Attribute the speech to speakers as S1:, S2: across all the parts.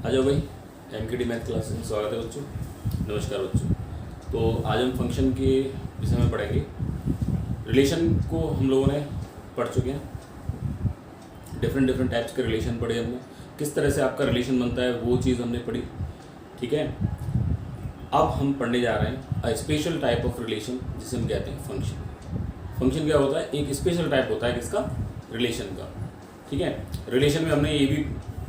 S1: आ जाओ भाई, MKD math class में स्वागत है बच्चों। नमस्कार बच्चों। तो आज हम फंक्शन के विषय में पढ़ेंगे। रिलेशन को हम लोगों ने पढ़ चुके हैं, डिफरेंट टाइप्स के रिलेशन पढ़े हमने, किस तरह से आपका रिलेशन बनता है वो चीज़ हमने पढ़ी। ठीक है, अब हम पढ़ने जा रहे हैं a special type of relation जिसे हम कहते हैं फंक्शन। फंक्शन क्या होता है? एक स्पेशल टाइप होता है किसका? रिलेशन का। ठीक है, रिलेशन में हमने ये भी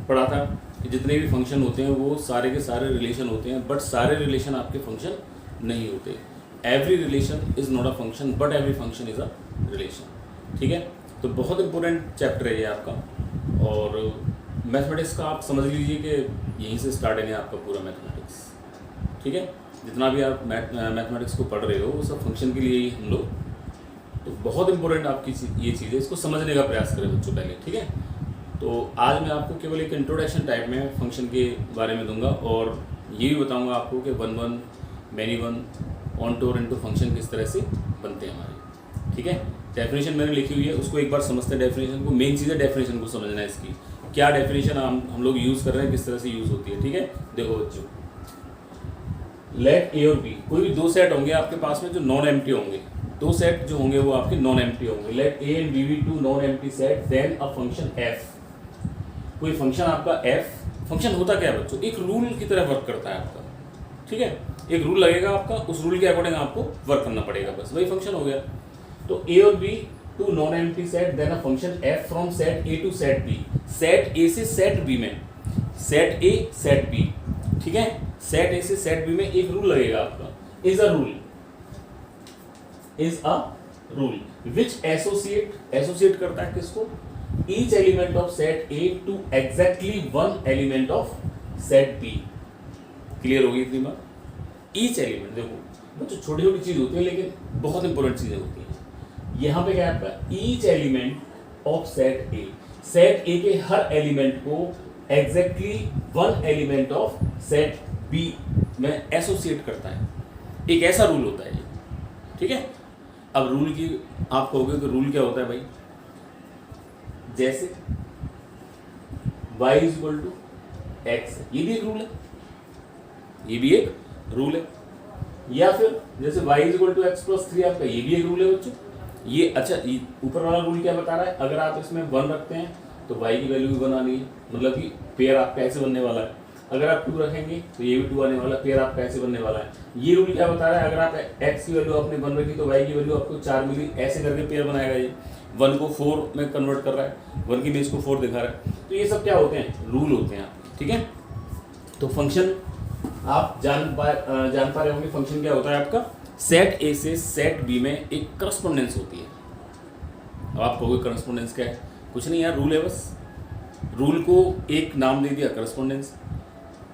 S1: पढ़ा था कि जितने भी फंक्शन होते हैं वो सारे के सारे रिलेशन होते हैं, बट सारे रिलेशन आपके फंक्शन नहीं होते। Every relation is not a function but every function is a relation. ठीक है, तो बहुत इंपॉर्टेंट चैप्टर है ये आपका। और मैथमेटिक्स का आप समझ लीजिए कि यहीं से स्टार्ट है आपका पूरा मैथमेटिक्स। ठीक है, जितना भी आप मैथमेटिक्स को पढ़ रहे हो वो सब फंक्शन के लिए ही हम लोग, तो बहुत इंपॉर्टेंट आपकी ये चीज़ है, इसको समझने का प्रयास करें बच्चों पहले। ठीक है, तो आज मैं आपको केवल एक इंट्रोडक्शन टाइप में फंक्शन के बारे में दूंगा और ये भी बताऊंगा आपको कि one one many one on tour into function किस तरह से बनते हैं हमारे। ठीक है, डेफिनेशन मैंने लिखी हुई है, उसको एक बार समझते हैं। डेफिनेशन को, मेन चीज़ है डेफिनेशन को समझना है, इसकी क्या डेफिनेशन हम लोग यूज़ कर रहे हैं, किस तरह से यूज़ होती है। ठीक है, देखो बच्चों, लेट ए और बी, कोई भी दो सेट होंगे आपके पास में जो नॉन एम्प्टी होंगे, दो सेट जो होंगे वो आपके नॉन एम्प्टी होंगे। Let A and B be two non empty set, then a function f. कोई फंक्शन आपका एफ, फंक्शन होता क्या है बच्चों? एक रूल की तरह वर्क करता है आपका। ठीक है, एक रूल लगेगा आपका, उस रूल के अकॉर्डिंग आपको वर्क करना पड़ेगा, बस वही फंक्शन हो गया। तो ए और B two non empty set, then a function f from set A to set B. Set A से सेट बी में, सेट ए सेट बी। ठीक है, सेट ए से सेट बी में एक रूल लगेगा आपका, is a rule, is a rule which associate करता है किसको? each element of set A to exactly one element of set B। Clear होगी इतनी बात? each element, देखो बच्चों छोटी छोटी चीज होती है लेकिन बहुत इंपॉर्टेंट चीजें होती हैं। यहाँ पे क्या है आपका? each element of set A, set A के हर एलिमेंट को exactly one element of set B में एसोसिएट करता है। एक ऐसा रूल होता है ये। ठीक है, अब रूल की आप कहोगे कि रूल क्या होता है भाई? जैसे y is equal to x, ये भी एक रूल है, ये भी एक रूल है। या फिर जैसे y is equal to x plus 3 आपका, ये भी एक रूल है बच्चों। ये अच्छा, ये ऊपर वाला रूल क्या बता रहा है? अगर आप इसमें 1 रखते हैं तो y की वैल्यू भी 1 आनी है, मतलब कि पेयर आपका ऐसे बनने वाला है। अगर आप 2 रखेंगे तो ये भी 2 आने वाला है, पेयर आपका ऐसे बनने वाला है। ये रूल क्या बता रहा है? अगर आप x की वैल्यू आपने 1 रखी तो y की वैल्यू आपको 4 मिली, ऐसे करके पेयर बनाएगा। ये 1 को 4 में कन्वर्ट कर रहा है, 1 की बेस को 4 दिखा रहा है। तो ये सब क्या होते हैं? रूल होते हैं आपके। ठीक है, तो फंक्शन आप जान पा रहे होंगे फंक्शन क्या होता है आपका? सेट ए से सेट बी में एक करस्पोंडेंस होती है। अब आप कहोगे करस्पोंडेंस क्या है? कुछ नहीं यार, रूल है बस। रूल को एक नाम दे दिया, करस्पोंडेंस।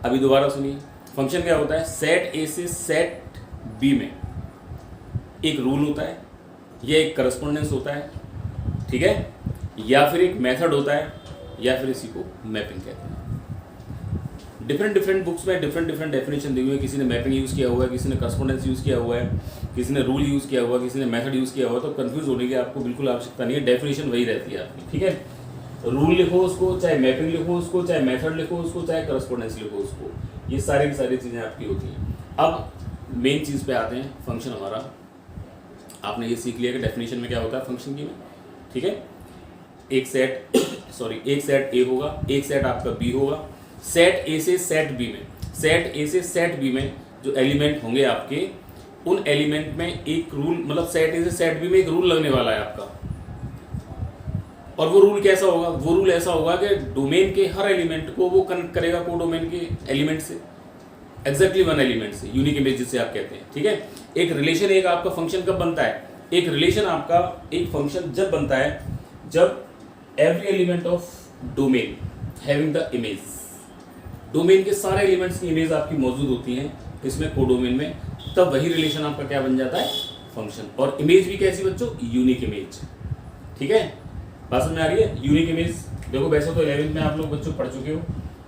S1: अभी दोबारा सुनिए, फंक्शन क्या होता है? सेट ए से सेट बी में एक रूल होता है, यह एक करस्पोंडेंस होता है। ठीक है, या फिर एक मेथड होता है, या फिर इसी को मैपिंग कहते हैं। डिफरेंट बुक्स में डिफरेंट डेफिनेशन दी हुई है। किसी ने मैपिंग यूज़ किया हुआ है, किसी ने करस्पोंडेंस यूज़ किया हुआ है, किसी ने रूल यूज़ किया हुआ है, किसी ने मेथड यूज़ किया हुआ है। तो कंफ्यूज होने की आपको बिल्कुल आवश्यकता नहीं है, डेफिनेशन वही रहती है आपकी। ठीक है, रूल लिखो उसको, चाहे मैपिंग लिखो उसको, चाहे मेथड लिखो उसको, चाहे करस्पोंडेंस लिखो उसको, ये सारी की सारी चीज़ें आपकी होती हैं। अब मेन चीज़ पे आते हैं, फंक्शन हमारा। आपने ये सीख लिया कि डेफिनेशन में क्या होता है फंक्शन की में। ठीक है, एक सेट एक सेट ए होगा, एक सेट आपका बी होगा। सेट ए से सेट बी में, सेट ए से सेट बी में जो एलिमेंट होंगे आपके, उन एलिमेंट में एक रूल, मतलब सेट ए से सेट बी में एक रूल लगने वाला है आपका। और वो रूल कैसा होगा? वो रूल ऐसा होगा कि डोमेन के हर एलिमेंट को वो कनेक्ट करेगा को डोमेन के एलिमेंट से, एग्जैक्टली वन एलिमेंट से, यूनिक इमेज जिसे आप कहते हैं। ठीक है, एक रिलेशन एक आपका फंक्शन कब बनता है? एक रिलेशन आपका एक फंक्शन जब बनता है जब every element of domain having the image, domain के सारे एलिमेंट्स की इमेज आपकी मौजूद होती हैं इसमें, कोडोमेन में, तब वही रिलेशन आपका क्या बन जाता है? फंक्शन। और इमेज भी कैसी बच्चों? Unique image. ठीक है, बात समझ में आ रही है? यूनिक इमेज देखो, वैसे तो 11th में आप लोग बच्चों पढ़ चुके हो।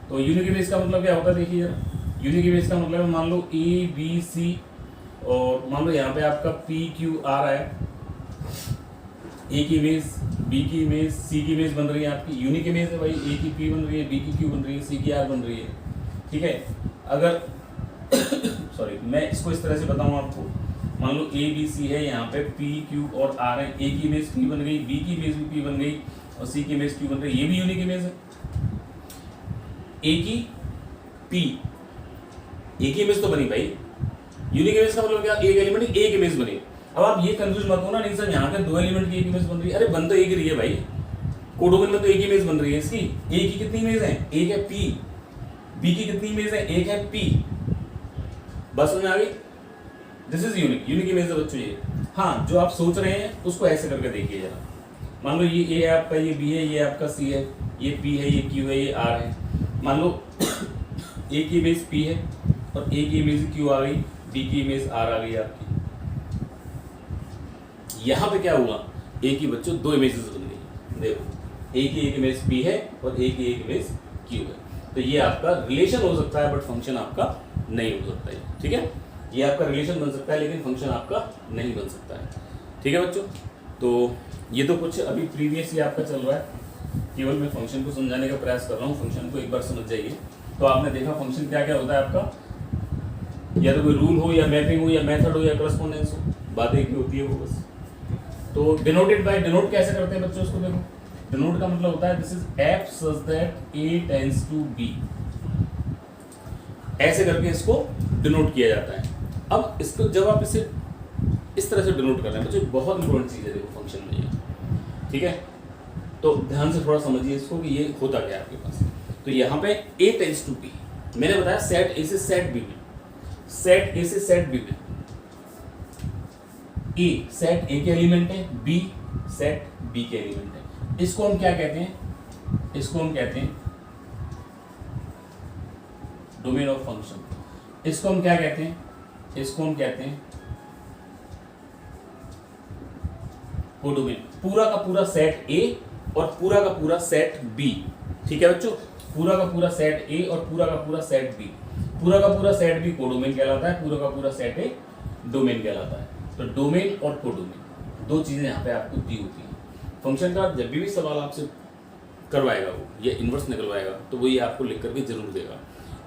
S1: तो यूनिक इमेज का मतलब क्या होता है? देखिए यार, यूनिक इमेज का मतलब मान लो ए बी सी, और मान लो यहाँ पे आपका पी क्यू आर है, ए की इमेज, बी की इमेज, सी की इमेज बन रही है आपकी। यूनिक इमेज है भाई, ए की पी बन रही है, बी की क्यू बन रही है, सी की आर बन रही है। ठीक है। अगर सॉरी मैं इसको इस तरह से बताऊं आपको, मान लो ए बी सी है, यहाँ पे पी क्यू और आर है, ए की इमेज पी बन गई, बी की इमेज भी पी बन गई और सी की इमेज क्यू बन गई, ये भी यूनिक इमेज है। ए की पी, ए की इमेज तो बनी भाई, यूनिक इमेज का मतलब क्या, एक एलिमेंट की एक इमेज बनी। अब आप ये कंफ्यूज मत हो ना, नहीं सर यहाँ पे दो एलिमेंट की एक इमेज बन रही है, अरे बन तो एक ही रही है भाई, कोडोमेन में तो एक ही इमेज बन रही है इसकी। ए की कितनी इमेज है, एक है पी, बी की कितनी इमेज है, एक है पी, बस समझ आ गई। This is unique, unique image है बच्चों ये। हाँ, जो आप सोच रहे हैं उसको ऐसे करके देखिए जरा, मान लो ये ए है आपका, ये बी है, ये आपका सी है, ये पी है, ये क्यू है, ये आर है। मान लो ए की इमेज पी है और ए की इमेज क्यू आ गई, बी की इमेज आर आ गई आपकी। यहां पे क्या हुआ, ए की बच्चों दो इमेजेस बन गई, देखो ए की एक इमेज पी है और ए की एक इमेज क्यू है। तो ये आपका रिलेशन हो सकता है बट फंक्शन आपका नहीं हो सकता है, ठीक है। ये आपका रिलेशन बन सकता है लेकिन फंक्शन आपका नहीं बन सकता है, ठीक है बच्चों। तो ये तो कुछ अभी प्रीवियस ही आपका चल रहा है, केवल मैं फंक्शन को समझाने का प्रयास कर रहा हूँ, फंक्शन को एक बार समझ जाइए। तो आपने देखा फंक्शन क्या क्या होता है आपका, या तो कोई रूल हो या मैपिंग हो या मेथड हो या करस्पॉन्डेंस हो, बात एक ही होती है वो बस। तो डिनोटेड बाय, डिनोट कैसे करते हैं बच्चों, उसको देखो। डिनोट का मतलब होता है this is f such that A tends to B, ऐसे करके इसको डिनोट किया जाता है। अब इसको जब आप इसे इस तरह से डिनोट कर रहे हैं बच्चों, बहुत इंपॉर्टेंट चीज है देखो फंक्शन में ये, ठीक है। तो ध्यान से थोड़ा समझिए इसको कि ये होता क्या है आपके पास। तो यहाँ पे ए टेंड्स टू बी, मैंने बताया सेट ए से सेट बी में, सेट ए से सेट बी में, ए सेट ए के एलिमेंट है, बी सेट बी के एलिमेंट है। इसको हम क्या कहते हैं, इसको हम कहते हैं डोमेन ऑफ फंक्शन। इसको हम क्या कहते हैं, इसको हम कहते हैं कोडोमेन। पूरा का पूरा सेट ए और पूरा का पूरा सेट बी, ठीक है बच्चों, पूरा का पूरा सेट ए और पूरा का पूरा सेट बी, पूरा का पूरा सेट बी कोडोमेन कहलाता है, पूरा का पूरा सेट ए डोमेन कहलाता है। तो डोमेन और कोडोमेन दो चीजें यहाँ पे आपको दी होती हैं। फंक्शन का जब भी सवाल आपसे करवाएगा वो, ये इन्वर्स निकलवाएगा, तो वो ये आपको लिख करके जरूर देगा।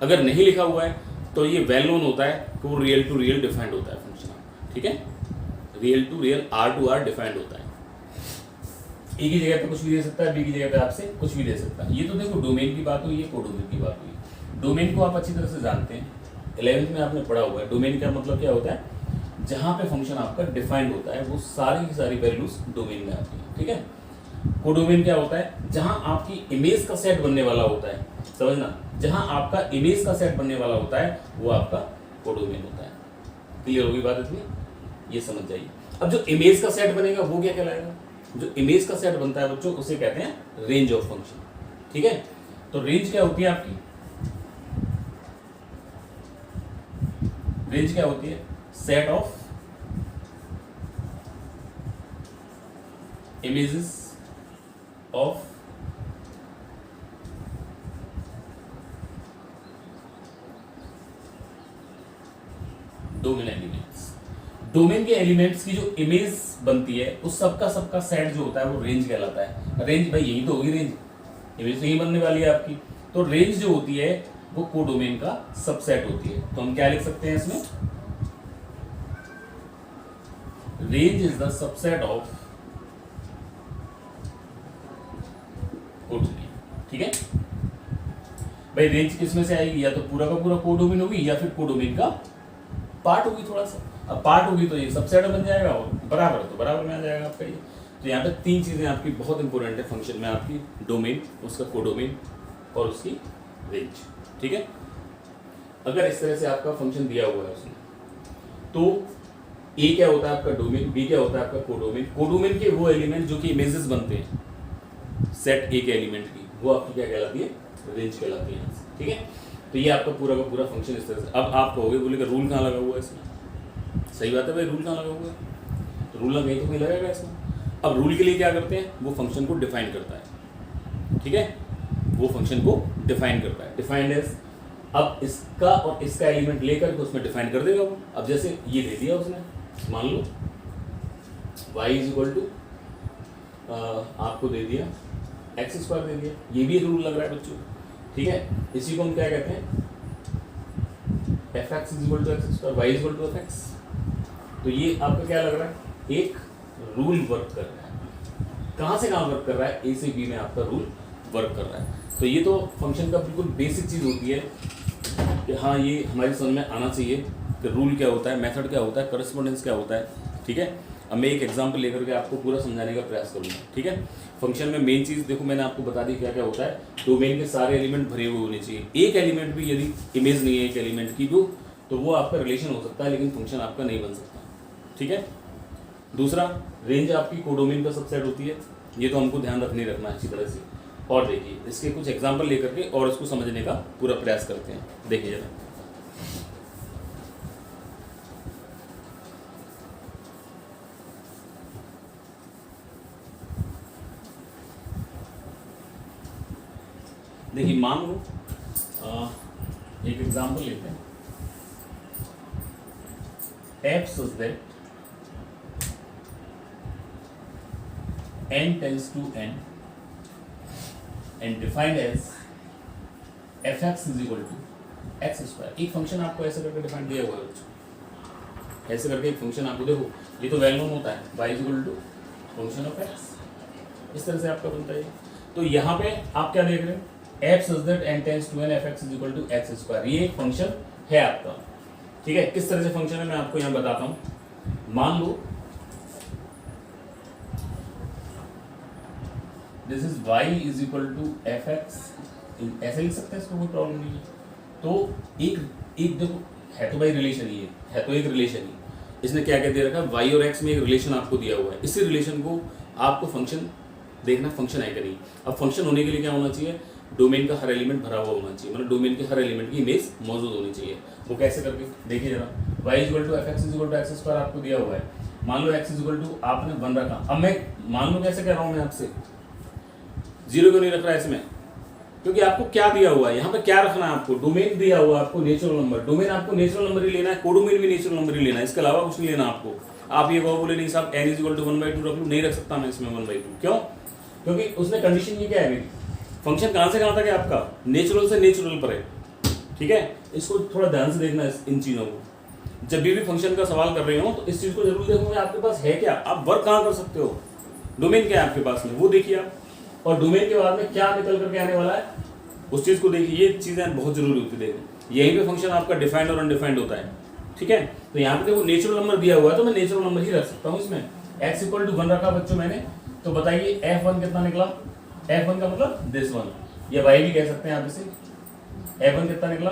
S1: अगर नहीं लिखा हुआ है तो ये वेल नोन होता है कि वो रियल टू रियल डिफाइंड होता है फंक्शन, ठीक है, real to real R to R defined होता है। ए की जगह पे कुछ भी दे सकता है, बी की जगह पे आपसे कुछ भी दे सकता है। ये तो देखो डोमेन की बात हुई, ये कोडोमेन की बात हुई। डोमेन को आप अच्छी तरह से जानते हैं, 11th में आपने पढ़ा हुआ है। डोमेन का मतलब क्या होता है, जहां पे फंक्शन आपका डिफाइंड होता है वो सारी की सारी वैल्यूज डोमेन में आती है, ठीक है। कोडोमेन क्या होता है, जहां आपकी इमेज का सेट बनने वाला होता है, समझना, जहां आपका इमेज का सेट बनने वाला होता है वो आपका कोडोमेन होता है। क्लियर होगी बात इतनी, ये समझ जाइए। अब जो इमेज का सेट बनेगा वो क्या कहलाएगा, जो इमेज का सेट बनता है बच्चों उसे कहते हैं रेंज ऑफ फंक्शन, ठीक है। तो रेंज क्या होती है आपकी, रेंज क्या होती है, set of images of domain elements. Domain के एलिमेंट्स की जो इमेज बनती है उस सबका सेट जो होता है वो रेंज कहलाता है। रेंज भाई यही तो होगी रेंज, इमेज नहीं बनने वाली है आपकी। तो रेंज जो होती है वो कोडोमेन का सबसेट होती है। तो हम क्या लिख सकते हैं इसमें, range is the subset of codomain, ठीक है भाई। रेंज किसमें से आएगी, या तो पूरा का पूरा कोडोमेन होगी या फिर कोडोमेन का पार्ट होगी थोड़ा सा। अब पार्ट होगी तो ये सबसेट बन जाएगा और बराबर तो बराबर में आ जाएगा आपका ये। तो यहाँ पे तीन चीजें आपकी बहुत इंपॉर्टेंट है फंक्शन में, आपकी डोमेन, उसका कोडोमेन और उसकी रेंज, ठीक है। अगर इस तरह से आपका फंक्शन दिया हुआ है उसमें, तो ए क्या होता है आपका डोमेन, बी क्या होता है आपका कोडोमेन। कोडोमेन के वो एलिमेंट जो कि इमेजेस बनते हैं सेट ए के एलिमेंट की, वो आपकी क्या कहलाती है, रेंज कहलाती है, ठीक है। तो ये आपका पूरा का पूरा फंक्शन इस तरह से। अब आप कहोगे बोले रूल कहाँ लगा हुआ है इसमें, सही बात है भाई, रूल कहाँ लगा हुआ है, तो रूल ना कहीं तो नहीं लगेगा इसमें। अब रूल के लिए क्या करते हैं, वो फंक्शन को डिफाइन करता है, ठीक है, वो फंक्शन को डिफाइन करता है। डिफाइंड एज, अब इसका और इसका एलिमेंट लेकर के उसमें डिफाइन कर देगा वो। अब जैसे ये दे दिया उसने, मान लो y इज इक्वल टू आपको दे दिया x स्क्वायर दे दिया, ये भी एक रूल लग रहा है बच्चों, ठीक है। इसी को हम क्या कहते हैं, f x is equal to x square, y is equal to f x. तो ये आपका क्या लग रहा है, एक रूल वर्क कर रहा है। कहाँ से कहाँ वर्क कर रहा है, ए से बी में आपका रूल वर्क कर रहा है। तो ये तो फंक्शन का बिल्कुल बेसिक चीज़ होती है कि हाँ ये हमारी समझ में आना चाहिए कि रूल क्या होता है, मेथड क्या होता है, करस्पॉन्डेंस क्या होता है। ठीक है, अब मैं एक एग्जांपल लेकर के आपको पूरा समझाने का प्रयास करूँगा। ठीक है, फंक्शन में मेन चीज़ देखो मैंने आपको बता दी क्या क्या होता है। डोमेन के सारे एलिमेंट भरे हुए होने चाहिए। एक एलिमेंट भी यदि इमेज नहीं है एक एलिमेंट की तो वो आपका रिलेशन हो सकता है लेकिन फंक्शन आपका नहीं बन सकता। ठीक है, दूसरा रेंज आपकी कोडोमेन का सबसेट होती है, ये तो हमको ध्यान रखना अच्छी तरह से। और देखिए इसके कुछ एग्जाम्पल लेकर के और इसको समझने का पूरा प्रयास करते हैं। देखिए जरा, देखिए मान लो एक एग्जाम्पल लेते हैं। f such that n tends to n and defined as fx is equal to x square। एक फंक्शन आपको ऐसे करके डिफाइन दिया हुआ है बच्चों, ऐसे करके एक फंक्शन आपको देखो, ये तो वेल नोन होता है y is equal to function of x, इस तरह से आपका बनता है। तो यहाँ पे आप क्या देख रहे हैं, f such that n tends to n fx is equal to x square, ये एक फंक्शन है आपका। ठीक है, किस तरह से फंक्शन है मैं आपको यहाँ बताता हूँ। मान लो this is y is equal to f x, ऐसे लिख सकते हैं, इसको कोई प्रॉब्लम नहीं है। तो एक देखो है तो भाई रिलेशन ही है तो एक रिलेशन ही, इसने क्या क्या दे रखा है, y और x में एक रिलेशन आपको दिया हुआ है। इसी रिलेशन को आपको फंक्शन देखना, फंक्शन है कि नहीं। अब फंक्शन होने के लिए क्या होना चाहिए, डोमेन का हर एलिमेंट भरा हुआ होना चाहिए, मतलब डोमेन के हर एलिमेंट की इमेज मौजूद होनी चाहिए। वो कैसे करके देखिए जरा, y is equal to f x is equal to x square आपको दिया हुआ है। मान लो x इज इक्वल टू आपने 1 रखा, अब मैं मान लो कैसे कह रहा हूँ मैं आपसे, 0 क्यों नहीं रख रहा है इसमें, क्योंकि आपको क्या दिया हुआ है, यहाँ पे क्या रखना है आपको, डोमेन दिया हुआ है आपको नेचुरल नंबर। डोमेन आपको नेचुरल नंबर ही लेना है, कोडोमेन भी नेचुरल नंबर ही लेना है, इसके अलावा कुछ नहीं लेना आपको। आप ये कहो बोले नहीं साहब n इज इक्वल टू 1/2 रख लूँ, नहीं रख सकता मैं इसमें 1/2। क्यों, क्योंकि उसने कंडीशन ये क्या है, मेरी फंक्शन कहाँ से कहाँ तक है आपका, नेचुरल से नेचुरल पर है। ठीक है, इसको थोड़ा ध्यान से देखना इन चीज़ों को। जब भी फंक्शन का सवाल कर रहे हो तो इस चीज़ को जरूर देखोगे आपके पास है क्या, आप वर्क कहाँ कर सकते हो, डोमेन क्या है आपके पास में, वो देखिए आप। और डोमेन के बाद में क्या निकल करके आने वाला है उस चीज़ को देखिए। ये चीज़ें बहुत जरूरी होती है देखो, यहीं पे फंक्शन आपका डिफाइंड और अनडिफाइंड होता है। ठीक है, तो यहाँ पे देखो नेचुरल नंबर दिया हुआ है तो मैं नेचुरल नंबर ही रख सकता हूँ इसमें। x इक्वल टू 1 रखा बच्चों मैंने, तो बताइए f1 कितना निकला, f1 का मतलब दिस वन, या y भी कह सकते हैं आप इसे। f1 कितना निकला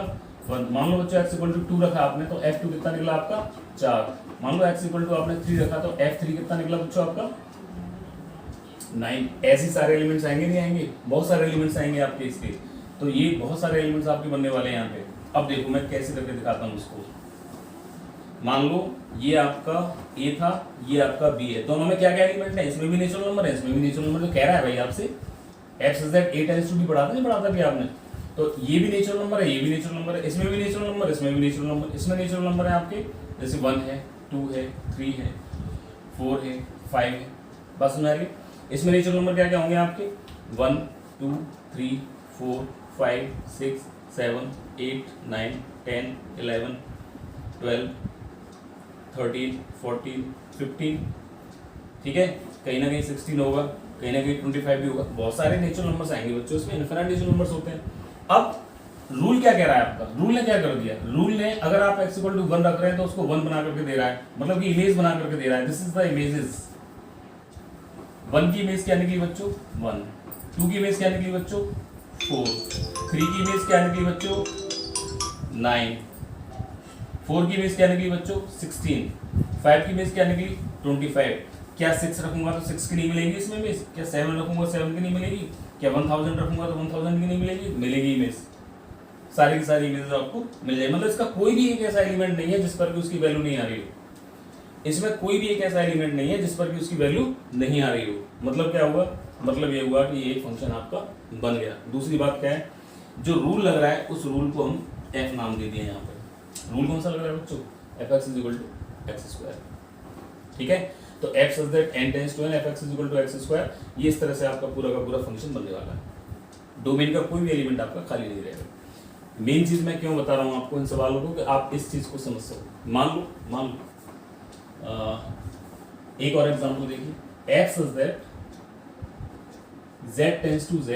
S1: 1। मान लो बच्चों x इक्वल टू 2 रखा आपने, तो f2 कितना निकला आपका 4। मान लो x इक्वल टू आपने 3 रखा, तो f3 कितना निकला बच्चों आपका 9। ऐसे सारे एलिमेंट्स आएंगे, नहीं आएंगे, बहुत सारे एलिमेंट्स आएंगे आपके इसके। तो ये बहुत सारे एलिमेंट्स आपके बनने वाले हैं यहाँ पे। अब देखो मैं कैसे करके दिखाता हूँ इसको। मान लो ये आपका a था, ये आपका b है, दोनों में क्या क्या एलिमेंट है, इसमें भी नेचुरल नंबर है, इसमें भी नेचुरल नंबर। तो कह रहा है भाई आपसे f such that a tends to b, बढ़ाता नहीं बढ़ाता भी आपने, तो ये भी नेचुरल नंबर है, ये भी नेचुरल नंबर है, इसमें भी नेचुरल नंबर, इसमें भी नेचुरल नंबर, इसमें नेचुरल नंबर है आपके, जैसे 1 है, 2 है, 3 है, 4 है, 5 है। बस सुना रही, इसमें नेचुरल नंबर क्या क्या होंगे आपके 1 2 3 4 5 6 7 8 9 10 11 12 13 14 15। ठीक है, कहीं ना कहीं 16 होगा, कहीं ना कहीं 25 भी होगा, बहुत सारे नेचुरल नंबर्स आएंगे बच्चों, इसमें इनफिनिट नेचुरल नंबर्स होते हैं। अब रूल क्या कह रहा है आपका, रूल ने क्या कर दिया, रूल ने अगर आप x इक्वल टू 1 रख रहे हैं तो उसको 1 बना करके दे रहा है, मतलब कि इमेज बना करके दे रहा है। This is the images. 1 की इमेज क्या निकली बच्चों 1, 2 की इमेज क्या निकली बच्चों 4, 3 की इमेज क्या निकली बच्चों 9, 4 की इमेज क्या निकली बच्चों 16, 5 की इमेज क्या निकली 25। क्या 6 रखूंगा तो 6 की नहीं मिलेगी इसमें इमेज, क्या 7 रखूंगा 7 की नहीं मिलेगी, क्या 1000 रखूंगा तो 1000 की नहीं मिलेगी, मिलेगी इमेज, सारी की सारी इमेजेस आपको मिल जाएगी। मतलब इसका कोई भी एक ऐसा एलिमेंट नहीं है जिस पर भी उसकी वैल्यू नहीं आ रही हो, इसमें कोई भी एक ऐसा एलिमेंट नहीं है जिस पर भी उसकी वैल्यू नहीं आ रही हो। मतलब क्या हुआ, मतलब ये हुआ कि ये फंक्शन आपका बन गया। दूसरी बात क्या है, जो रूल लग रहा है उस रूल को हम f नाम दे दिए यहाँ पर। रूल कौन सा लग रहा है बच्चों, f x is equal to x square. ठीक है, तो f such that n tends to n f x is equal to x square, ये इस तरह से आपका पूरा का पूरा फंक्शन बनने वाला है। डोमेन का कोई भी एलिमेंट आपका खाली नहीं रहेगा। मेन चीज़ मैं क्यों बता रहा हूँ आपको इन सवालों को कि आप इस चीज़ को समझ सको। मान लो एक और एग्जांपल देखिए, x is that z tends to z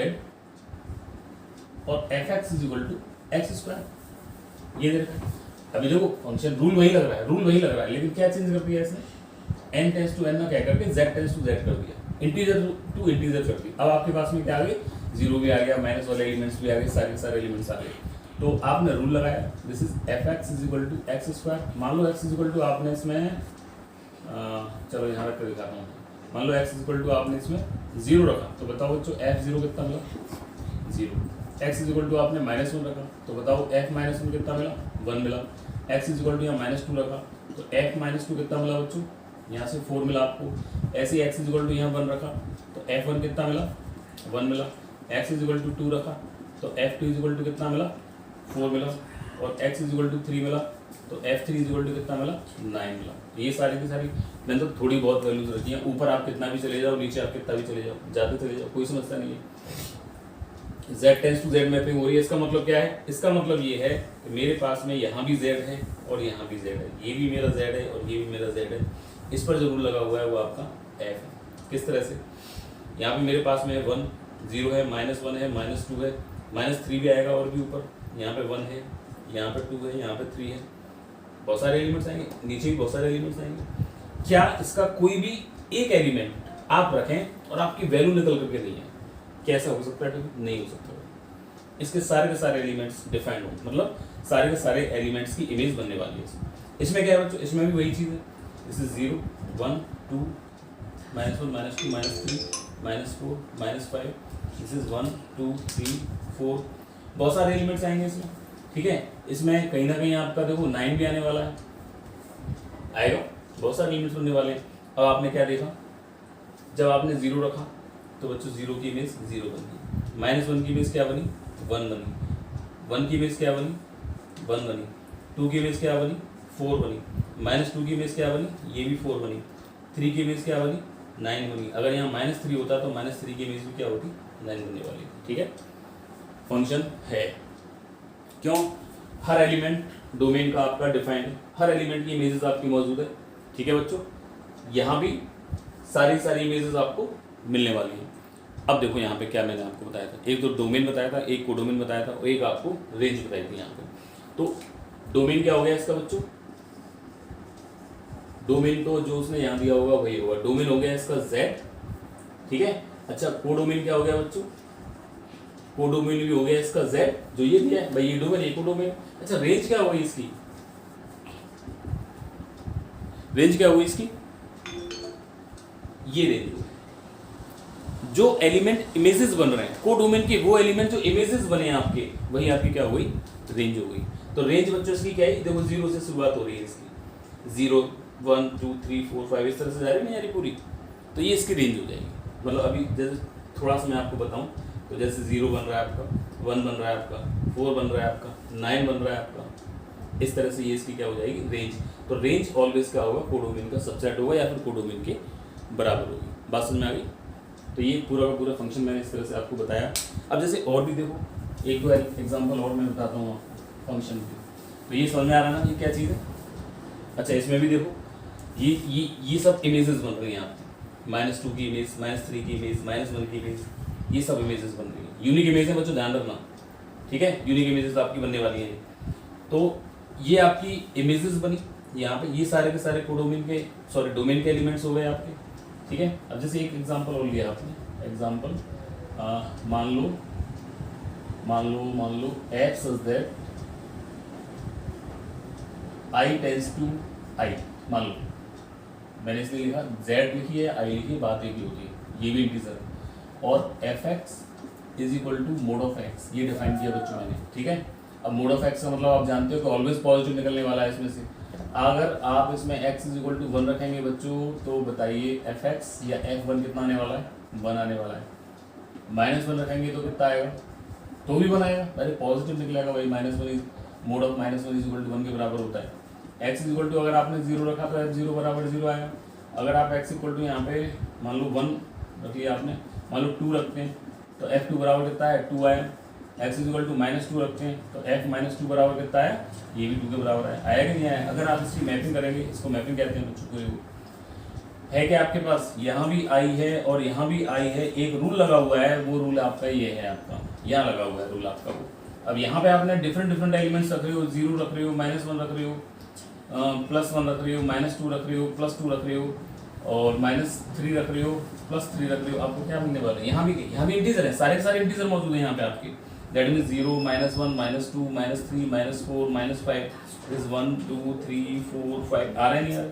S1: और fx is equal to x square. ये देखो अभी देखो फंक्शन रूल वही लग रहा है लेकिन क्या चेंज कर दिया इसने, n टेंस टू n ना क्या करके z टेंस टू z कर दिया, इंटीजर टू इंटीजर कर दिया। अब आपके पास में क्या आ गया, जीरो भी आ गया, माइनस वाले एलिमेंट्स भी आ गए, सारे एलिमेंट्स आ गए। तो आपने रूल लगाया, this is fx is equal to x square. मान लो x इज इक्वल टू आपने इसमें चलो यहाँ रख कर दिखाता हूँ, मान लो x इज इक्वल टू आपने इसमें 0 रखा, तो बताओ बच्चों f0 कितना मिला, 0। x इज इक्वल टू आपने -1 रखा, तो बताओ f -1 कितना मिला, 1 मिला। x इज इक्वल टू यहाँ -2 रखा, तो f -2 कितना मिला बच्चों, यहाँ से 4 मिला आपको। ऐसे ही x इज इक्वल टू यहाँ 1 रखा, तो f1 कितना मिला, 1 मिला। x इज इक्वल टू 2 रखा, तो f2 इज इक्वल टू कितना मिला, 4 मिला। और x इज इक्वल टू 3 मिला, तो f3 इज इक्वल टू कितना मिला, 9 मिला। ये सारी की सारी मैंने तो थोड़ी बहुत वैल्यूज रखी हैं, ऊपर आप कितना भी चले जाओ, नीचे आप कितना भी चले जाओ, जाते चले जाओ, कोई समस्या नहीं है। z tends to z mapping हो रही है, इसका मतलब क्या है, इसका मतलब ये है कि मेरे पास में यहाँ भी z है और यहाँ भी z है, ये भी मेरा z है और ये भी मेरा z है। इस पर जो रूल लगा हुआ है वो आपका f है। किस तरह से, यहाँ पे मेरे पास में 1 0 है, -1 है, -2 है, -3 भी आएगा और भी ऊपर, यहाँ पे 1 है, यहाँ पे 2 है, यहाँ पे 3 है, बहुत सारे एलिमेंट्स आएंगे, नीचे भी बहुत सारे एलिमेंट्स आएंगे। क्या इसका कोई भी एक एलिमेंट आप रखें और आपकी वैल्यू निकल करके नहीं है, कैसा हो सकता है, नहीं हो सकता। इसके सारे के सारे एलिमेंट्स डिफाइंड हो, मतलब सारे के सारे एलिमेंट्स की इमेज बनने वाली है। इसमें क्या है बच्चों, इसमें भी वही चीज़ है, दिस इज 0 1 2 -1 -2 -3 -4 -5, दिस इज 1 2 3 4, बहुत सारे एलिमेंट्स आएंगे इसमें, ठीक है। इसमें कहीं ना कहीं आपका देखो 9 भी आने वाला है, आएगा, बहुत सारे एलिमेंट्स बनने वाले हैं। अब आपने क्या देखा, जब आपने 0 रखा तो बच्चों 0 की इमेज 0 बन गई, -1 की इमेज क्या बनी, 1 बनी, 1 की इमेज क्या बनी, 1 बनी, 2 की इमेज क्या बनी, 4 बनी, -2 की इमेज क्या बनी, ये भी 4 बनी, 3 की इमेज क्या बनी, 9 बनी। अगर यहाँ -3 होता तो -3 की इमेज भी क्या होती, 9 बनने वाली, ठीक है। फंक्शन है, क्यों, हर एलिमेंट डोमेन का आपका डिफाइंड है, हर एलिमेंट की इमेजेस आपकी मौजूद है, ठीक है बच्चों। यहाँ भी सारी इमेजेस आपको मिलने वाली हैं। अब देखो यहाँ पे क्या मैंने आपको बताया था, एक तो डोमेन बताया था, एक कोडोमेन बताया था और एक आपको रेंज बताई थी यहाँ पे। तो डोमेन क्या हो गया इसका बच्चों, डोमेन तो जो उसने यहाँ दिया होगा वही होगा, डोमेन हो गया इसका z, ठीक है। अच्छा कोडोमेन क्या हो गया बच्चों, कोडोमेन भी हो गया इसका z, जो ये दिया है भाई, ये डोमेन, ये कोडोमेन। अच्छा रेंज क्या हुई इसकी, रेंज क्या हुई इसकी, ये रेंज जो एलिमेंट इमेजेस बन रहे हैं कोडोमेन के, वो एलिमेंट जो इमेजेस बने हैं आपके, वही आपकी क्या हुई, रेंज हो गई। तो रेंज बच्चों इसकी क्या है, देखो 0 से शुरुआत हो रही है इसकी, 0 1 2 3 4 5 इस तरह से जा रही है ना यारी पूरी, तो ये इसकी रेंज हो जाएगी। मतलब अभी जैसे थोड़ा सा मैं आपको बताऊं, तो जैसे 0 बन रहा है आपका, 1 बन रहा है आपका, 4 बन रहा है आपका, 9 बन रहा है आपका, इस तरह से ये इसकी क्या हो जाएगी, रेंज। तो रेंज ऑलवेज क्या होगा, कोडोमेन का सबसेट होगा या फिर कोडोमेन के बराबर होगी। बात समझ में आ गई। तो ये पूरा का पूरा फंक्शन मैंने इस तरह से आपको बताया। अब जैसे और भी देखो, एक दो एग्जांपल और मैं बताता हूँ आपको फंक्शन की, तो ये समझ में आ रहा है ना, ये क्या चीज़ है। अच्छा इसमें भी देखो, ये सब इमेजेस बन रही हैं आपकी, -2 की इमेज, -3 की इमेज, -1 की इमेज, ये सब इमेजेस बन रही हैं। यूनिक इमेज है बच्चों, ध्यान रखना, ठीक है। यूनिक इमेजेस आपकी बनने वाली हैं। तो ये आपकी इमेजेस बनी यहाँ पे, ये सारे के सारे कोडोमेन के, सॉरी डोमेन के एलिमेंट्स हो गए आपके, ठीक है। अब जैसे एक एग्जांपल और लिया आपने, एग्जांपल मान लो x is that i tends to i, मान लो मैंने इसलिए लिखा, z लिखी है, i लिखी है, बात एक ही होती है, ये भी इंटीजर है। और fx is equal to mod of x, ये डिफाइन किया बच्चों मैंने, ठीक है। अब मोड ऑफ x का मतलब आप जानते हो कि ऑलवेज पॉजिटिव निकलने वाला है इसमें से। अगर आप इसमें x इज इक्वल टू 1 रखेंगे बच्चों, तो बताइए fx या f1 कितना आने वाला है, 1 आने वाला है। -1 रखेंगे तो कितना आएगा, तो भी 1 आएगा, अरे पॉजिटिव निकलेगा भाई, -1 mod of -1 is equal to 1 के बराबर होता है। x इज इक्वल टू अगर आपने 0 रखा तो f0 बराबर 0 आएगा। अगर आप x इक्वल टू यहाँ पे मान लो 1 रख लिया आपने, मान लो 2 रखते हैं तो f2 बराबर कितना है, 2 आया। x इक्वल टू -2 रखते हैं तो f -2 बराबर कितना है, ये भी 2 के बराबर है, आया कि नहीं आया। अगर आप इसकी मैपिंग करेंगे, इसको मैपिंग कहते हैं बच्चों को, है कि आपके पास यहाँ भी i है और यहाँ भी i है, एक रूल लगा हुआ है, वो रूल आपका ये है, आपका यहाँ लगा हुआ है रूल आपका वो। अब यहाँ पे आपने डिफरेंट एलिमेंट्स रख रहे हो, 0 रख रहे हो, -1 रख रहे हो, +1 रख रहे हो, -2 रख रहे हो, +2 रख रहे हो, और -3 रख रहे हो, +3 रख रहे हो, आपको क्या मिलने वाला है, यहाँ भी इंटीजर है, सारे के सारे इंटीजर मौजूद है यहाँ पे आपके। दैट मीन्स 0, -1, -2, -3, -4, -5 इज 1 2 3 4 5 आ रहा है नहीं आ रहा।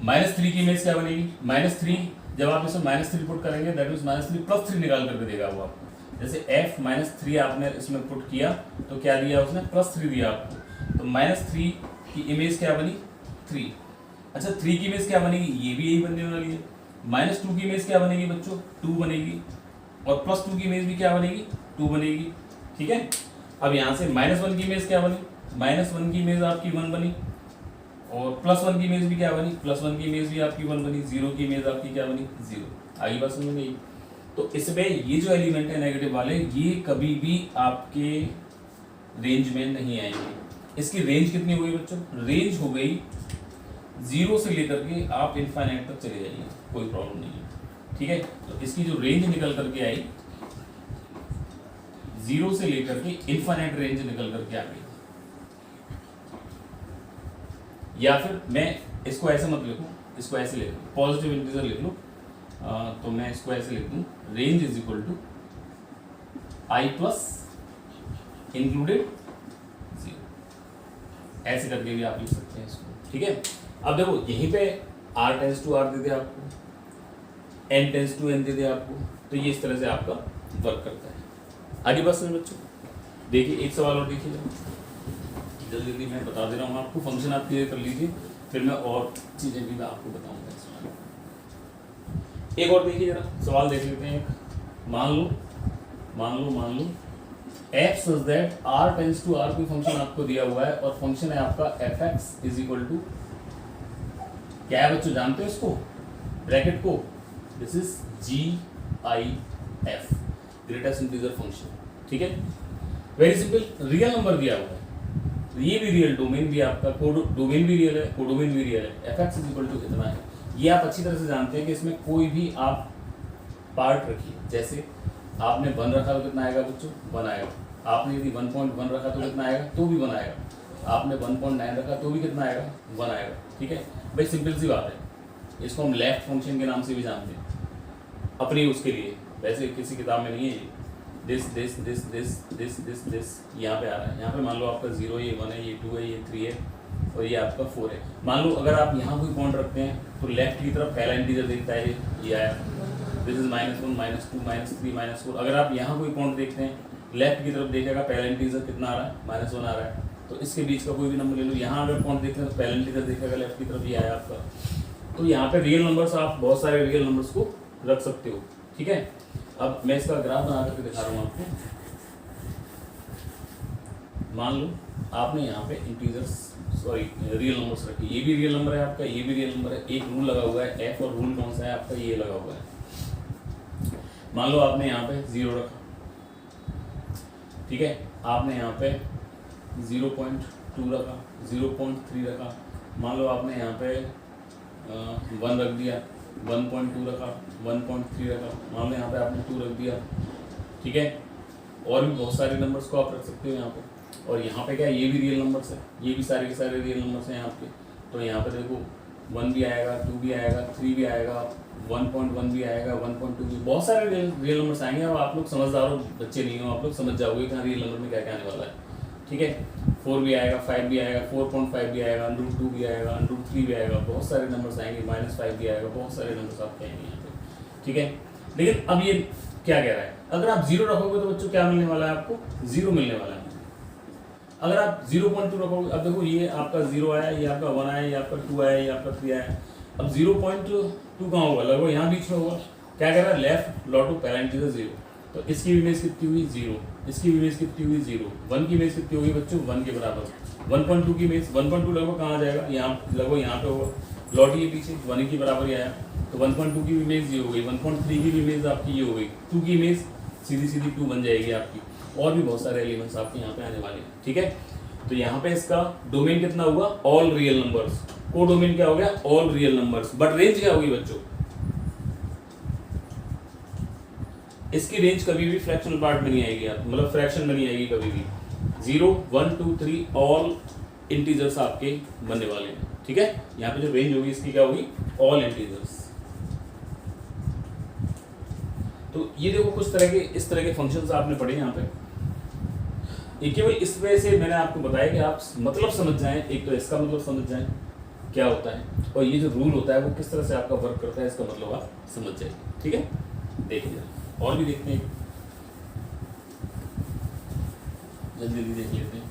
S1: -3 की इमेज क्या बनेगी, -3 जब आप इसमें -3 पुट करेंगे दैट मीन्स -3 +3 निकाल करके देगा वो आपको। जैसे f -3 आपने इसमें पुट किया तो क्या दिया उसने, +3 दिया आपको, तो -3 की इमेज क्या बनी, 3। अच्छा 3 की इमेज क्या बनेगी, ये भी यही बनने वाली है। -2 की इमेज क्या बनेगी बच्चों, 2 बनेगी, और +2 की इमेज भी क्या बनेगी, 2 बनेगी, ठीक है। अब यहाँ से -1 की इमेज क्या बनी, -1 की इमेज आपकी 1 बनी, और +1 की इमेज भी क्या बनी, +1 की इमेज भी आपकी 1 बनी, 0 की इमेज आपकी क्या बनी, 0। आगे बात समझ में आई। तो इसमें ये जो एलिमेंट है नेगेटिव वाले, ये कभी भी आपके रेंज में नहीं आएंगे। इसकी रेंज कितनी हो गई बच्चों, रेंज हो गई 0 से लेकर के आप इनफाइनाइट तक चले जाइए, कोई प्रॉब्लम नहीं है, ठीक है। तो इसकी जो रेंज निकल करके आई 0 से लेकर के इनफाइनाइट रेंज निकल करके आ गई। या फिर मैं इसको ऐसे मत लिखूं, इसको ऐसे लिख लूँ, पॉजिटिव इंटीजर लिख लूँ, तो मैं इसको ऐसे लिख दूँ, range is equal to i plus included 0, ऐसे करके भी आप लिख सकते हैं इसको, ठीक है। अब देखो यहीं पे r टेंस टू r दे दे आपको, n टेंस टू n दे दे आपको, तो ये इस तरह से आपका वर्क करता है। आगे बस में बच्चों देखिए, एक सवाल और देखिए जल्दी जल्दी मैं बता दे रहा हूँ आपको, फंक्शन आप क्लियर कर लीजिए, फिर मैं और चीज़ें भी मैं आपको बताऊँगा इसमें। एक और देखिए जरा, सवाल देख लेते हैं एक। मान लो f such that r tends to r कोई फंक्शन आपको दिया हुआ है, और फंक्शन है आपका fx इज इक्वल टू क्या है बच्चों, जानते हो इसको, ब्रैकेट को, this is GIF, greatest integer function, ठीक है। वेरी सिंपल, रियल नंबर दिया हुआ है, ये भी रियल, डोमेन भी आपका, डोमेन भी रियल है, कोडोमेन भी रियल है, fx इज इक्वल टू कितना है, ये आप अच्छी तरह से जानते हैं कि इसमें कोई भी आप पार्ट रखिए, जैसे आपने 1 रखा तो कितना आएगा बच्चों, 1 आएगा, आपने यदि 1.1 रखा तो कितना आएगा, तो भी 1 आएगा, आपने 1.9 रखा तो भी कितना आएगा, 1 आएगा, ठीक है भाई, सिंपल सी बात है। इसको हम लेफ्ट फंक्शन के नाम से भी जानते हैं अपने उसके लिए, वैसे किसी किताब में नहीं है ये, दिस यहाँ पे आ रहा है, यहाँ पे मान लो आपका 0 ये 1 है, ये 2 है, ये 3 है, और ये आपका 4 है। मान लो अगर आप यहाँ कोई पॉइंट रखते हैं तो लेफ्ट की तरफ पहला इंटीजर देखता है ये आया, दिस इज -1 -2 -3 -4। अगर आप यहाँ कोई पॉइंट देखते हैं लेफ्ट की तरफ देखेगा पहला इंटीजर कितना आ रहा है, -1 आ रहा है, तो इसके बीच का कोई भी नंबर ले लो। यहाँ अगर पॉइंट देखते हैं तो पहला इंटीजर देखेगा लेफ्ट की तरफ, ये आया आपका। तो यहाँ पे रियल नंबर्स, आप बहुत सारे रियल नंबर्स को रख सकते हो, ठीक है। अब मैं इसका ग्राफ बना करके दिखा रहा हूँ आपको। मान लो आपने यहाँ पे इंटीजर्स, सॉरी रियल नंबर्स रखे, ये भी रियल नंबर है आपका, ये भी रियल नंबर है, एक रूल लगा हुआ है f, और रूल कौन सा है आपका, ये लगा हुआ है। मान लो आपने यहाँ पे 0 रखा, ठीक है, आपने यहाँ पे 0.2 रखा, 0.3 रखा, मान लो आपने यहाँ पे 1 रख दिया, 1.2 रखा, 1.3 रखा, मान लो यहाँ पे आपने 2 रख दिया, ठीक है। और भी बहुत सारे नंबर्स को आप रख सकते हो यहाँ पे, और यहाँ पे क्या है, ये भी रियल नंबर्स है, ये भी सारे के सारे रियल नंबर्स हैं आपके। तो यहाँ पे देखो 1 भी आएगा, 2 भी आएगा, 3 भी आएगा, 1.1 भी आएगा, 1.2 भी, बहुत सारे रियल नंबर्स आएंगे। अब आप लोग समझदार हो, बच्चे नहीं हो, आप लोग समझ जाओगे कि हाँ रियल नंबर में क्या क्या आने वाला है, ठीक है। 4 भी आएगा, 5 भी आएगा, 4.5 भी आएगा, √2 भी आएगा, √3 भी आएगा, बहुत सारे नंबर्स आएंगे, -5 भी आएगा, बहुत सारे नंबर्स आपके आएंगे यहाँ पे, ठीक है। लेकिन अब ये क्या कह रहा है, अगर आप 0 रखोगे तो बच्चों क्या मिलने वाला है आपको, 0 मिलने वाला है। अगर आप 0.2 रखोगे, अब देखो ये आपका 0 आया, ये आपका 1 आया, ये आपका 2 आया, ये आपका 3 आया, अब 0.2 कहाँ होगा, लगभग यहाँ बीच में होगा। क्या कह रहा है, लेफ्ट लॉट टू पहला इंटीजर 0, तो इसकी इमेज कितनी हुई 0, इसकी इमेज कितनी हुई 0, 1 की इमेज कितनी होगी बच्चों 1 के बराबर, 1.2 की इमेज 1.2 लगभग कहाँ आ जाएगा, यहाँ लगभग यहाँ पे होगा, लौटिए पीछे 1 के बराबर ही आया, तो 1.2 की इमेज ये हो गई, 1.3 की इमेज आपकी ये हो गई, 2 की इमेज सीधी सीधी 2 बन जाएगी आपकी। और भी बहुत सारे एलिमेंट्स आपके यहाँ पे आने वाले हैं, ठीक है। तो यहाँ पे इसका डोमेन कितना हुआ, ऑल रियल नंबर्स। को डोमेन क्या हो गया, all real numbers, but range क्या होगी बच्चों, इसकी रेंज कभी भी फ्रैक्शनल पार्ट में नहीं आएगी, आप मतलब फ्रैक्शन में नहीं आएगी कभी भी। 0 1 2 3 ऑल इंटीजर्स आपके बनने वाले हैं, ठीक है। यहाँ पे जो रेंज होगी इसकी क्या होगी, ऑल इंटीजर्स। तो ये देखो कुछ तरह के इस तरह के फंक्शंस आपने पढ़े यहाँ पे। ये केवल इस वजह से मैंने आपको बताया कि आप मतलब समझ जाएं, एक तो इसका मतलब समझ जाएं क्या होता है, और ये जो रूल होता है वो किस तरह से आपका वर्क करता है, इसका मतलब आप समझ जाएंगे, ठीक है। देखिए और भी देखते हैं, जल्दी जल्दी देख लेते हैं।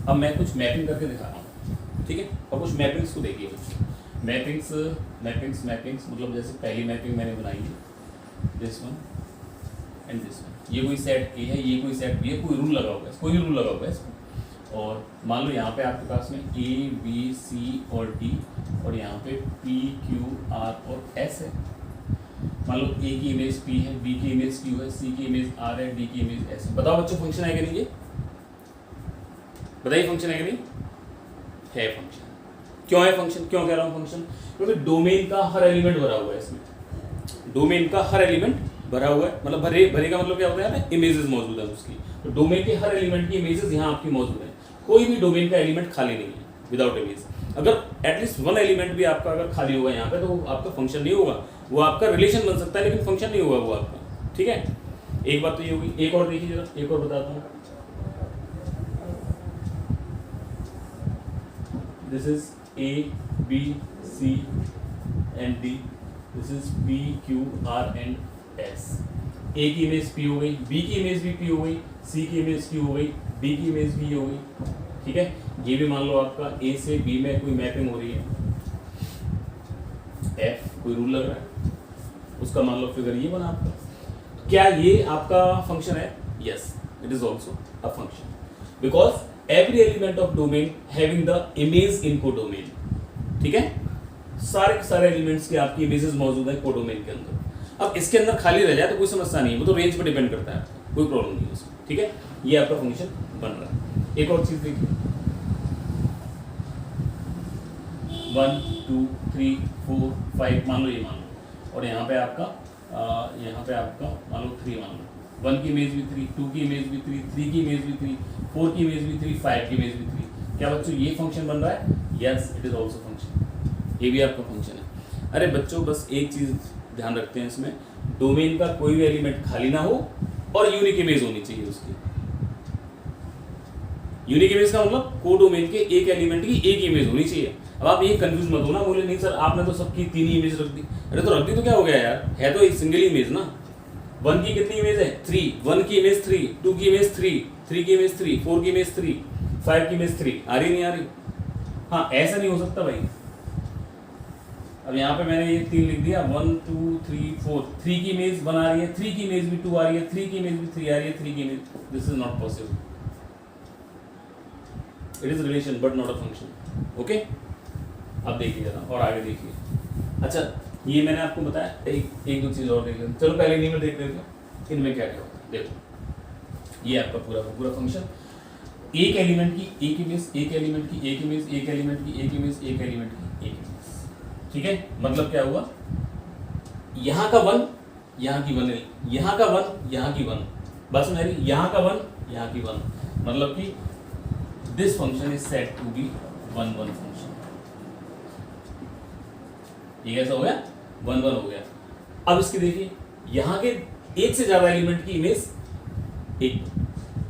S1: अब मैं कुछ मैपिंग करके दिखा रहा हूँ, ठीक है। और कुछ मैपिंग्स को देखिए, मैपिंग्स मैपिंग्स मैपिंग्स मतलब जैसे पहली मैपिंग मैंने बनाई है, this one and this one. ये कोई सेट ए है, ये कोई सेट बी है, कोई रूल लगा हुआ है, कोई रूल लगा हुआ है इसमें। और मान लो यहाँ पे आपके पास में ए बी सी और डी, और यहाँ पे पी क्यू आर और एस है। मान लो ए की इमेज पी है, बी की इमेज क्यू है, सी की इमेज आर है, डी की इमेज एस है। बताओ बच्चों फंक्शन है कि नहीं, ये बताइए फंक्शन है कि नहीं है। फंक्शन क्यों है, फंक्शन क्यों कह रहा हूँ फंक्शन, क्योंकि डोमेन का हर एलिमेंट भरा हुआ है इसमें। डोमेन का हर एलिमेंट भरा हुआ है, मतलब भरे का मतलब क्या होता है, यहाँ पे इमेजेस मौजूद है उसकी। तो डोमेन के हर एलिमेंट की इमेजेस यहाँ आपकी मौजूद है। कोई भी डोमेन का एलिमेंट खाली नहीं है विदाउट इमेज। अगर एटलीस्ट वन एलिमेंट भी आपका अगर खाली होगा यहाँ पे, तो आपका फंक्शन नहीं होगा, वो आपका रिलेशन बन सकता है लेकिन फंक्शन नहीं होगा वो आपका, ठीक है। एक बात तो ये होगी। एक और देखिए जरा, एक और बताता हूँ। This is A B C and D, this is P Q R and S. A की इमेज पी हो गई, बी की इमेज भी पी हो गई, सी की इमेज क्यू हो गई, डी की इमेज भी हो गई, ठीक है। ये भी मान लो आपका ए से बी में कोई मैपिंग हो रही है, एफ कोई रूल लग रहा है, उसका मान लो फिगर ये बना आपका। क्या ये आपका फंक्शन है? Yes, it is also a function, because every element of domain having the image in codomain, ठीक है। सारे के सारे एलिमेंट्स के आपकी इमेजेस मौजूद है कोडोमेन के अंदर। अब इसके अंदर खाली रह जाए तो कोई समस्या नहीं है, वो तो रेंज पर डिपेंड करता है, कोई प्रॉब्लम नहीं है उसमें, ठीक है। ये आपका फंक्शन बन रहा है। एक और चीज देखिए, 1 2 3 4 5 मान लो, ये मान लो, और यहाँ पे आपका मान लो 3 मान लो। 1 की इमेज भी 3, 2 की इमेज भी 3, 3 की इमेज भी 3, 4 की इमेज भी 3, 5 की इमेज भी 3। क्या बच्चों ये फंक्शन बन रहा है? Yes, it is also function, ये भी आपका फंक्शन है। अरे बच्चों बस एक चीज ध्यान रखते हैं इसमें, डोमेन का कोई भी एलिमेंट खाली ना हो और यूनिक इमेज होनी चाहिए उसकी। यूनिक इमेज का मतलब कोडोमेन के एक एलिमेंट की एक इमेज होनी चाहिए। अब आप ये कंफ्यूज मत होना, बोले नहीं सर आपने तो सबकी 3 ही इमेज रख दी। अरे तो रख दी तो क्या हो गया यार, है तो एक सिंगल इमेज ना। 1 की कितनी इमेज है? 3। 1 की इमेज 3, 2 की इमेज 3, 3 की इमेज 3, 4 की इमेज 3, 5 की इमेज 3। आ रही नहीं आ रही? हाँ, ऐसा नहीं हो सकता भाई। अब यहाँ पे मैंने ये 3 लिख दिया, 1 2 3 4, 3 की इमेज 1 आ रही है, 3 की इमेज भी 2 आ रही है, 3 की इमेज भी 3 आ रही है, 3 की image, this is not possible. It is relation but not a function, okay. अब देखिए जरा और आगे देखिए। अच्छा, ये मैंने आपको बताया, एक दो चीज और देख लेते। चलो पहले इन्हीं में देख लेते हैं इनमें क्या क्या होता है। देखो ये आपका पूरा फंक्शन, एक एलिमेंट की एक इमेज, एक एलिमेंट की एक इमेज, एक एलिमेंट की एक इमेज, एक एलिमेंट की एक इमेज, ठीक है। मतलब क्या हुआ, यहाँ का 1 यहाँ की 1, यहाँ का 1 यहाँ की 1, बस मेरी यहाँ का 1 यहाँ की 1, मतलब कि this function is said to be 1 1 function. ये कैसा हो गया? 1 1 हो गया। अब इसके देखिए, यहाँ के एक से ज्यादा एलिमेंट की इमेज एक,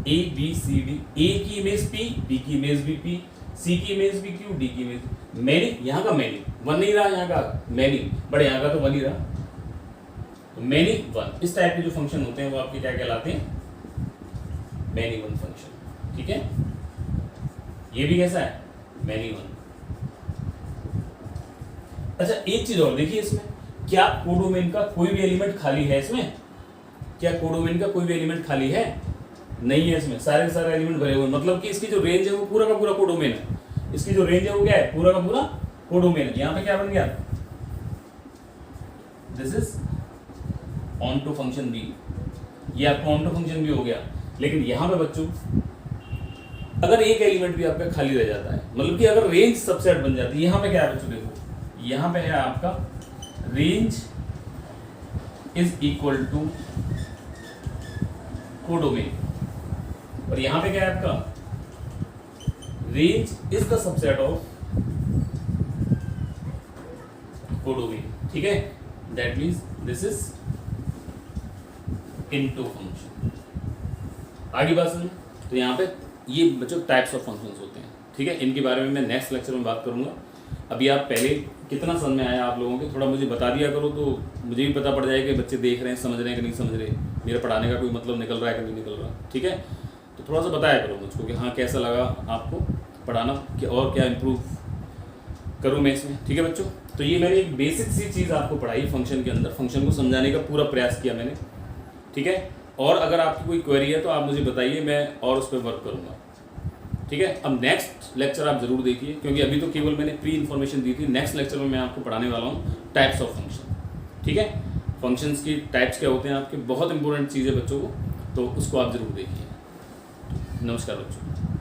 S1: ए बी सी डी, ए की इमेज पी, बी की इमेज भी पी, सी की इमेज भी क्यू, डी की इमेज मैनी, यहाँ का मैनी 1 नहीं रहा, यहाँ का मैनी, बट यहाँ का तो 1 ही रहा, तो मैनी 1। इस टाइप के जो फंक्शन होते हैं वो आपके क्या कहलाते हैं? मैनी 1 फंक्शन, ठीक है। ये भी कैसा है? मैनी 1। अच्छा, एक चीज और देखिए इसमें, क्या कोडोमेन का कोई भी एलिमेंट खाली है इसमें? क्या कोडोमेन का कोई भी एलिमेंट खाली है? नहीं है इसमें, सारे के सारे एलिमेंट भरे हुए, मतलब कि इसकी जो रेंज है वो पूरा का पूरा कोडोमेन है। इसकी जो रेंज है वो क्या है? पूरा का पूरा कोडोमेन है। यहाँ पे क्या बन गया? This is onto function be, ये आपका ऑन टू फंक्शन भी हो गया। लेकिन यहाँ पे बच्चों अगर एक एलिमेंट भी आपका खाली रह जाता है, मतलब कि अगर रेंज सबसेट बन जाती है, यहाँ पे क्या है बच्चों, देखो यहाँ पे है आपका range is equal to codomain, और यहाँ पे क्या है आपका range is the subset of codomain, ठीक है। That means this is into function. आगे बात सुनो, तो यहाँ पे ये बच्चों टाइप्स ऑफ फंक्शंस होते हैं, ठीक है। इनके बारे में मैं नेक्स्ट लेक्चर में बात करूंगा। अभी आप पहले कितना समझ में आया आप लोगों के, थोड़ा मुझे बता दिया करो, तो मुझे भी पता पड़ जाएगा कि बच्चे देख रहे हैं, समझ रहे हैं कि नहीं समझ रहे, मेरे पढ़ाने का कोई मतलब निकल रहा है कि नहीं निकल रहा, ठीक है। तो थोड़ा सा बताया करो मुझको कि हाँ कैसा लगा आपको पढ़ाना, कि और क्या इम्प्रूव करूँ मैं इसमें, ठीक है बच्चों। तो ये मैंने एक बेसिक सी चीज़ आपको पढ़ाई फंक्शन के अंदर, फंक्शन को समझाने का पूरा प्रयास किया मैंने, ठीक है। और अगर आपकी कोई क्वेरी है तो आप मुझे बताइए, मैं और उस पर वर्क करूँगा, ठीक है। अब नेक्स्ट लेक्चर आप जरूर देखिए, क्योंकि अभी तो केवल मैंने प्री इन्फॉर्मेशन दी थी। नेक्स्ट लेक्चर में मैं आपको पढ़ाने वाला हूँ टाइप्स ऑफ फंक्शन, ठीक है। फंक्शंस की टाइप्स क्या होते हैं आपके, बहुत इंपॉर्टेंट चीज़ है बच्चों को, तो उसको आप जरूर देखिए। नमस्कार बच्चों।